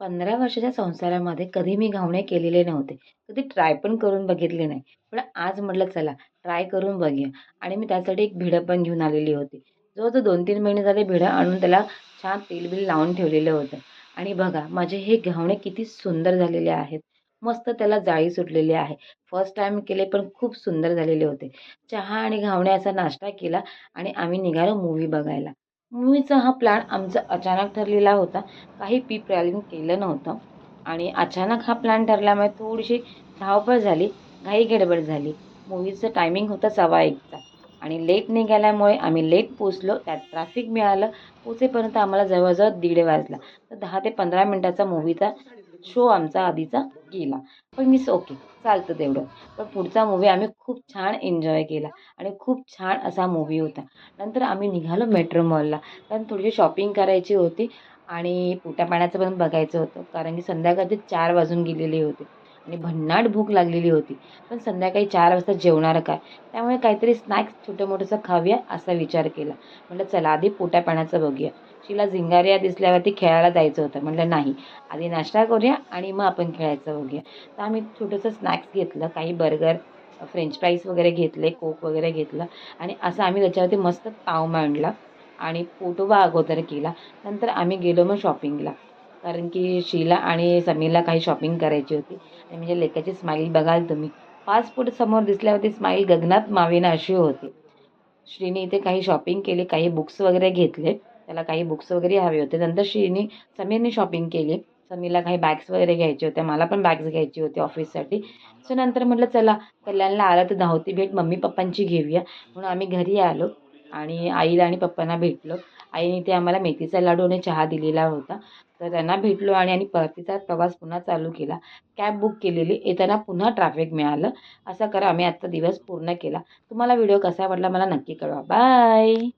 15 वर्षाच्या संसारामध्ये कधी मी घावणे केलेले नव्हते. कधी ट्राय पण करून बघितले नाही. पण आज म्हटलं चला ट्राय करून बघूया आणि मी त्यासाठी एक भिडं पण घेऊन आलेली होती. जवळजवळ 2-3 महिने झाले भिडं आणून त्याला छान तेल-बिल लावून ठेवलेलं होतं. आणि बघा माझे हे घावणे किती सुंदर झालेले आहेत. मस्त त्याला जाळी सुटलेली आहे. फर्स्ट टाईम केले पण खूप सुंदर झालेले होते. चहा आणि घावणे असा नाश्ता केला आणि आम्ही निघालो मूव्ही बघायला. मूव्हीचा हा प्लॅन आमचा अचानक ठरलेला होता. काही प्री प्लॅनिंग केलं नव्हतं आणि अचानक हा प्लॅन ठरल्यामुळे थोडीशी धावपळ झाली, घाई-गडबड झाली. मूव्हीचं टायमिंग होता 1:15चा आणि लेट निघाल्यामुळे आम्ही लेट पोहोचलो. त्यात ट्रॅफिक मिळालं. पोहोचेपर्यंत आम्हाला जवळ-जवळ 1:30 वाजला. तर 10 ते 15 मिनिटाचा मूव्हीचा शो आमचा आधीचा गेला. पण इट्स ओके चालतं तेवढं. पण पुढचा मूव्ही आम्ही खूप छान एन्जॉय केला आणि खूप छान असा मूव्ही होता. नंतर आम्ही निघालो मेट्रो मॉलला. कारण थोडीशी शॉपिंग करायची होती आणि पोटापाण्याचं पण बघायचं होतं. कारण की संध्याकाळचे 4 वाजून गेलेले होते आणि भन्नाट भूक लागलेली होती. पण संध्याकाळी 4 वाजता जेवणार काय? त्यामुळे काहीतरी स्नॅक्स छोटं-मोठंसं खाऊया असा विचार केला. म्हटलं चला आधी पोटापाण्याचं बघूया. शीला झिंगारिया दिसल्यावरती खेळायला जायचं होतं. म्हटलं नाही, आधी नाश्ता करूया आणि मग आपण खेळायचं बघूया. तर आम्ही छोटंसं स्नॅक्स घेतलं. काही बर्गर, फ्रेंच फ्राईज वगैरे घेतले, कोक वगैरे घेतलं आणि असं आम्ही त्याच्यावरती मस्त ताव मांडला आणि पोटोबा अगोदर केला. नंतर आम्ही गेलो मग शॉपिंगला. कारण की शीला आणि समीरला काही शॉपिंग करायची होती आणि म्हणजे लेकाची स्माईल बघाल तुम्ही. फास्ट फूड समोर दिसल्यावरती स्माईल गगनात मावेना अशी होती. श्रीने इथे काही शॉपिंग केली, काही बुक्स वगैरे घेतले. त्याला काही बुक्स वगैरे हवे होते. नंतर समीरने शॉपिंग केली. समीरला काही बॅग्स वगैरे घ्यायचे होत्या. मला पण बॅग्स घ्यायची होती ऑफिससाठी. सो नंतर म्हटलं चला कल्याणला आलं तर धावती भेट मम्मी-पप्पांची घेऊया. म्हणून आम्ही घरी आलो आणि आईला आणि पप्पांना भेटलो. आईने ते आम्हाला मेथीचा लाडू आणि चहा दिलेला होता. तर त्यांना भेटलो आणि आणि परतीचा प्रवास पुन्हा चालू केला. कॅब बुक केलेली. येताना पुन्हा ट्रॅफिक मिळालं. असं करा आम्ही आजचा दिवस पूर्ण केला. तुम्हाला व्हिडिओ कसा वाटला मला नक्की कळवा. बाय.